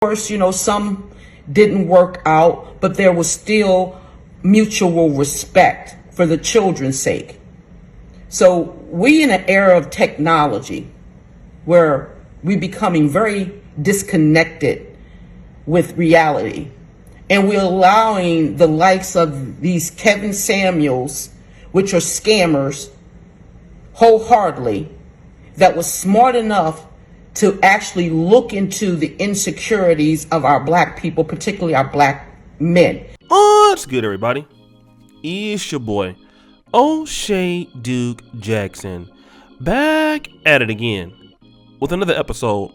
course, some didn't work out, but there was still mutual respect for the children's sake. So we in an era of technology where we're becoming very disconnected with reality, and we're allowing the likes of these Kevin Samuels, which are scammers, wholeheartedly, that was smart enough to actually look into the insecurities of our black people, particularly our black men. What's good, everybody? It's your boy, O'Shea Duke Jackson, back at it again with another episode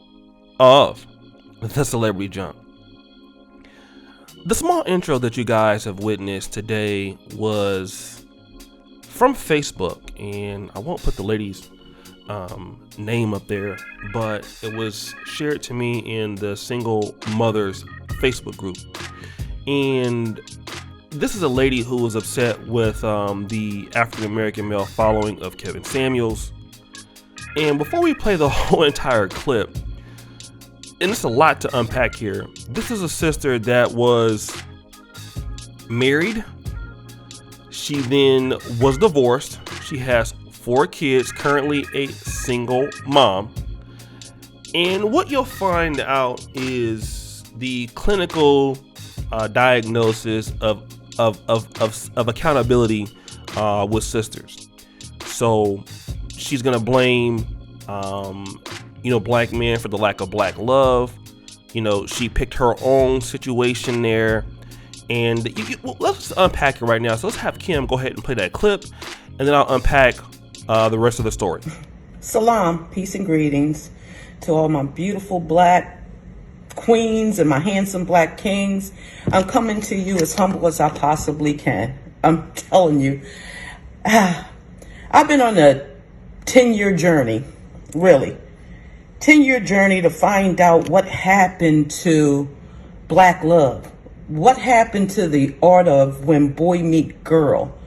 of The Celebrity Jump. The small intro that you guys have witnessed today was from Facebook, and I won't put the lady's name up there, but it was shared to me in the Single Mothers Facebook group. And this is a lady who was upset with the African American male following of Kevin Samuels. And before we play the whole entire clip, and it's a lot to unpack here, this is a sister that was married. She then was divorced. She has 4 kids, currently a single mom. And what you'll find out is the clinical diagnosis of accountability with sisters. So she's gonna blame black men for the lack of black love. She picked her own situation there, and let's unpack it right now. So let's have Kim go ahead and play that clip, and then I'll unpack the rest of the story. Salam, peace and greetings to all my beautiful black queens and my handsome black kings. I'm coming to you as humble as I possibly can. I'm telling you, I've been on a 10-year journey, really. 10-year journey to find out what happened to black love. What happened to the art of when boy meet girl.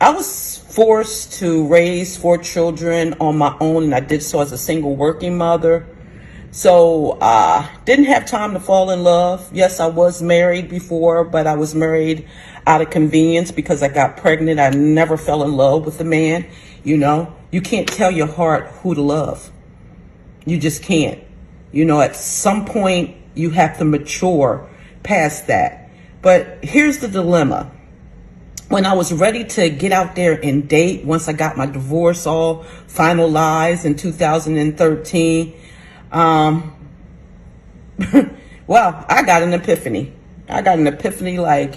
I was forced to raise 4 children on my own, and I did so as a single working mother. So didn't have time to fall in love. Yes, I was married before, but I was married out of convenience because I got pregnant. I never fell in love with a man. You can't tell your heart who to love. You just can't. At some point you have to mature past that. But here's the dilemma. When I was ready to get out there and date, once I got my divorce all finalized in 2013, well, I got an epiphany. Like,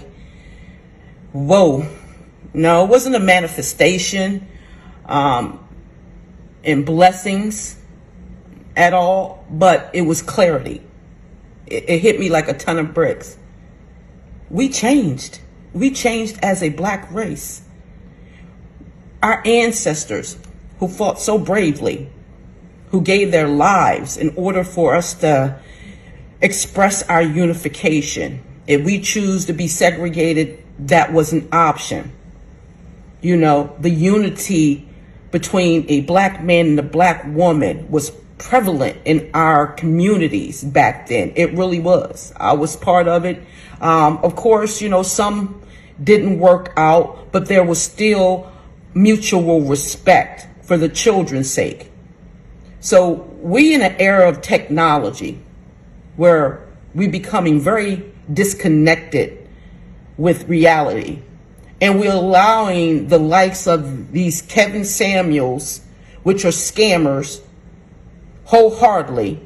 whoa. No, it wasn't a manifestation and blessings at all, but it was clarity. It hit me like a ton of bricks. We changed. We changed as a black race. Our ancestors who fought so bravely, who gave their lives in order for us to express our unification. If we choose to be segregated, that was an option. The unity between a black man and a black woman was prevalent in our communities back then. It really was. I was part of it. Of course, some didn't work out, but there was still mutual respect for the children's sake. So we in an era of technology where we're becoming very disconnected with reality, and we're allowing the likes of these Kevin Samuels, which are scammers, wholeheartedly,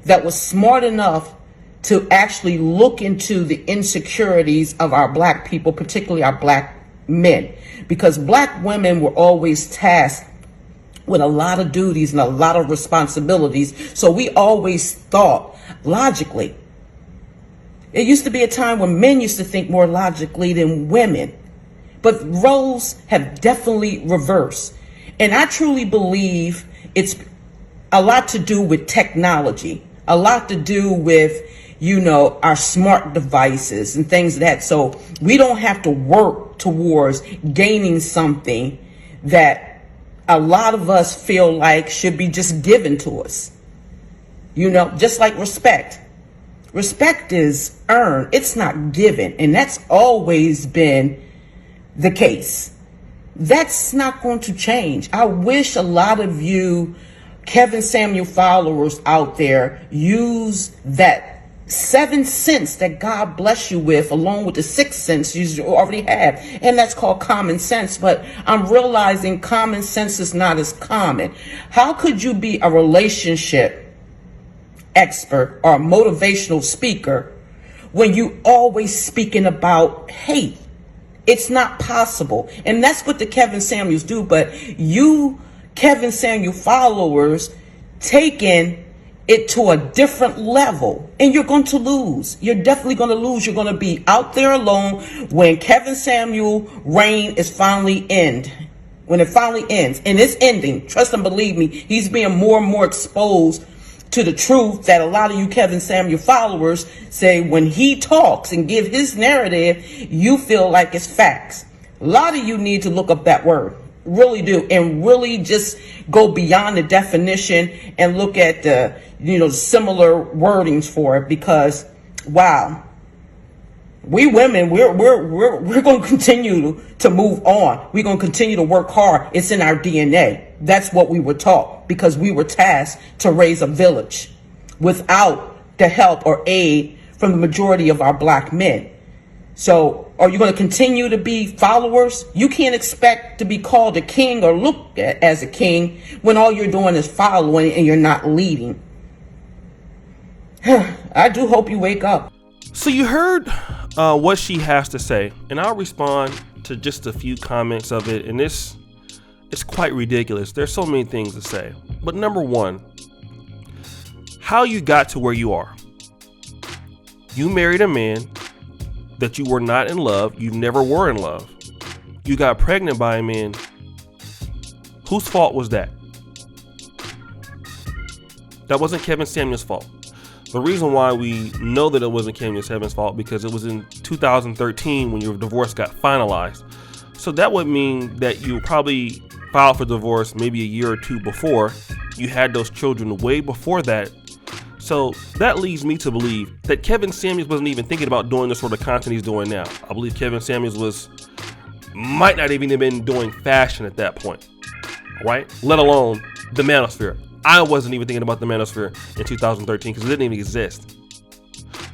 that was smart enough to actually look into the insecurities of our black people, particularly our black men, because black women were always tasked with a lot of duties and a lot of responsibilities. So we always thought logically. It used to be a time when men used to think more logically than women, but roles have definitely reversed. And I truly believe it's a lot to do with technology, a lot to do with our smart devices and things like that. So we don't have to work towards gaining something that a lot of us feel like should be just given to us. Just like respect. Respect is earned. It's not given. And that's always been the case. That's not going to change. I wish a lot of you Kevin Samuel followers out there use that 7 sense that God bless you with, along with the 6th sense you already have. And that's called common sense. But I'm realizing common sense is not as common. How could you be a relationship expert or a motivational speaker when you always speaking about hate? It's not possible. And that's what the Kevin Samuels do. But you Kevin Samuel followers taking it to a different level, and you're going to lose. You're definitely going to lose. You're going to be out there alone when Kevin Samuel reign is finally end. When it finally ends, and it's ending, trust and believe me, he's being more and more exposed to the truth that a lot of you Kevin Samuel followers say when he talks and give his narrative, you feel like it's facts. A lot of you need to look up that word. Really do, and really just go beyond the definition and look at the similar wordings for it, because wow, we women, we're going to continue to move on. We're going to continue to work hard. It's in our DNA. That's what we were taught, because we were tasked to raise a village without the help or aid from the majority of our black men. So are you going to continue to be followers? You can't expect to be called a king or looked at as a king when all you're doing is following and you're not leading. I do hope you wake up. So you heard what she has to say, and I'll respond to just a few comments of it. And it's quite ridiculous. There's so many things to say. But number one, how you got to where you are. You married a man that you were not in love. You never were in love. You got pregnant by a man. Whose fault was that? That wasn't Kevin Samuel's fault. The reason why we know that it wasn't Kevin Samuel's fault, because it was in 2013 when your divorce got finalized. So that would mean that you probably filed for divorce maybe a year or two before. You had those children way before that. So that leads me to believe that Kevin Samuels wasn't even thinking about doing the sort of content he's doing now. I believe Kevin Samuels might not even have been doing fashion at that point, right? Let alone the manosphere. I wasn't even thinking about the manosphere in 2013 because it didn't even exist.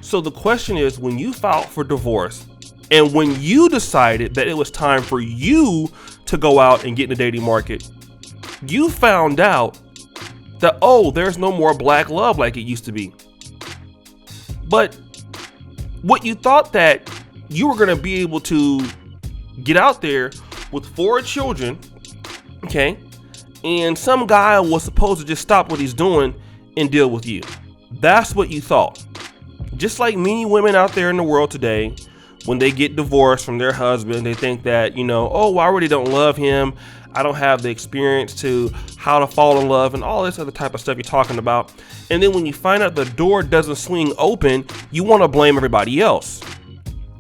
So the question is, when you filed for divorce and when you decided that it was time for you to go out and get in the dating market, you found out that, oh, there's no more black love like it used to be. But what you thought that you were going to be able to get out there with 4 children, okay, and some guy was supposed to just stop what he's doing and deal with you. That's what you thought. Just like many women out there in the world today, when they get divorced from their husband, they think that, oh, I really don't love him. I don't have the experience to how to fall in love and all this other type of stuff you're talking about. And then when you find out the door doesn't swing open, you want to blame everybody else.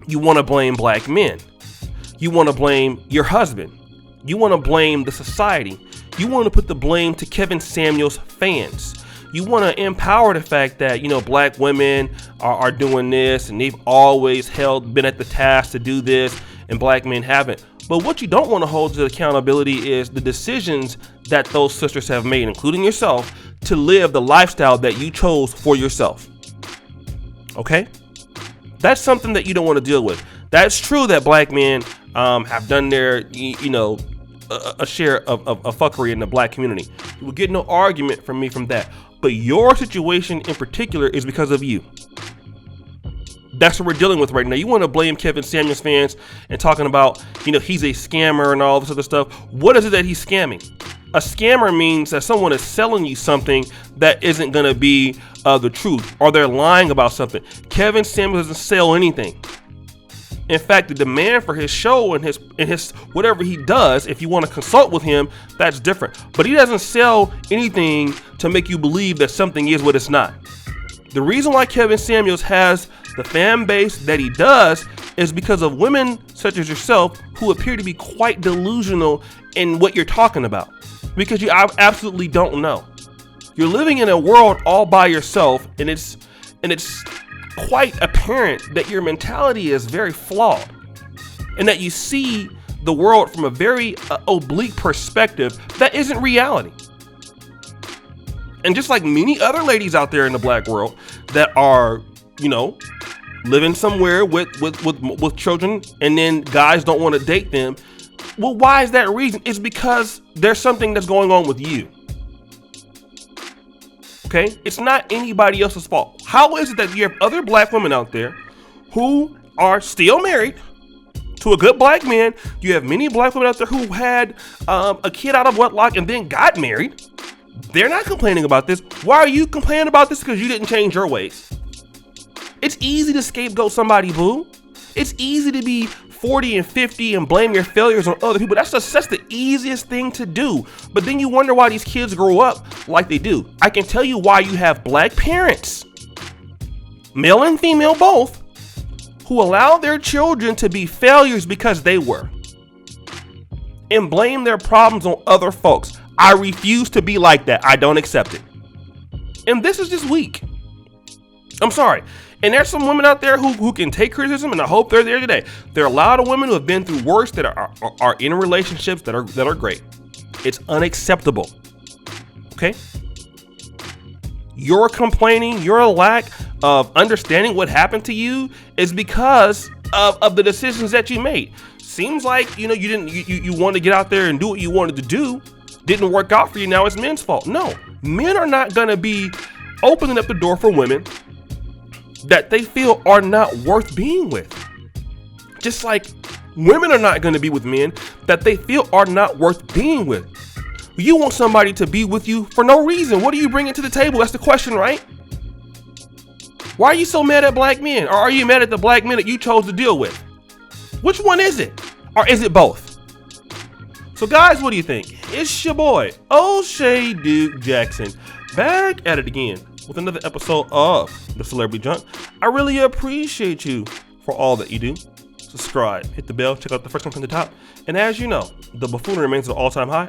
You want to blame black men. You want to blame your husband. You want to blame the society. You want to put the blame to Kevin Samuels fans. You want to empower the fact that, black women are doing this and they've always been at the task to do this and black men haven't. But what you don't want to hold to accountability is the decisions that those sisters have made, including yourself, to live the lifestyle that you chose for yourself. Okay? That's something that you don't want to deal with. That's true that black men have done their, a share of fuckery in the black community. You will get no argument from me from that. But your situation in particular is because of you. That's what we're dealing with right now. You want to blame Kevin Samuels fans and talking about, he's a scammer and all this other stuff. What is it that he's scamming? A scammer means that someone is selling you something that isn't going to be the truth, or they're lying about something. Kevin Samuels doesn't sell anything. In fact, the demand for his show and his whatever he does, if you want to consult with him, that's different. But he doesn't sell anything to make you believe that something is what it's not. The reason why Kevin Samuels has the fan base that he does is because of women such as yourself who appear to be quite delusional in what you're talking about, because you absolutely don't know. You're living in a world all by yourself, and it's quite apparent that your mentality is very flawed, and that you see the world from a very oblique perspective that isn't reality. And just like many other ladies out there in the black world that are, living somewhere with children, and then guys don't want to date them. Well, why is that reason? It's because there's something that's going on with you. Okay? It's not anybody else's fault. How is it that you have other black women out there who are still married to a good black man? You have many black women out there who had a kid out of wedlock and then got married. They're not complaining about this. Why are you complaining about this? Because you didn't change your ways. It's easy to scapegoat somebody, boo. It's easy to be 40 and 50 and blame your failures on other people. That's the easiest thing to do. But then you wonder why these kids grow up like they do. I can tell you why you have black parents, male and female both, who allow their children to be failures because they were, and blame their problems on other folks. I refuse to be like that. I don't accept it. And this is just weak. I'm sorry. And there's some women out there who can take criticism, and I hope they're there today. There are a lot of women who have been through worse that are in relationships that are great. It's unacceptable. Okay? Your complaining, your lack of understanding what happened to you is because of the decisions that you made. Seems like, you want to get out there and do what you wanted to do. Didn't work out for you. Now it's men's fault. No, men are not going to be opening up the door for women that they feel are not worth being with. Just like women are not going to be with men that they feel are not worth being with. You want somebody to be with you for no reason. What are you bringing to the table? That's the question, right? Why are you so mad at black men? Or are you mad at the black men that you chose to deal with? Which one is it? Or is it both? So guys, what do you think? It's your boy, O'Shea Duke Jackson, back at it again with another episode of The Celebrity Junk. I really appreciate you for all that you do. Subscribe, hit the bell, check out the first one from the top. And as you know, the buffoonery remains at an all-time high.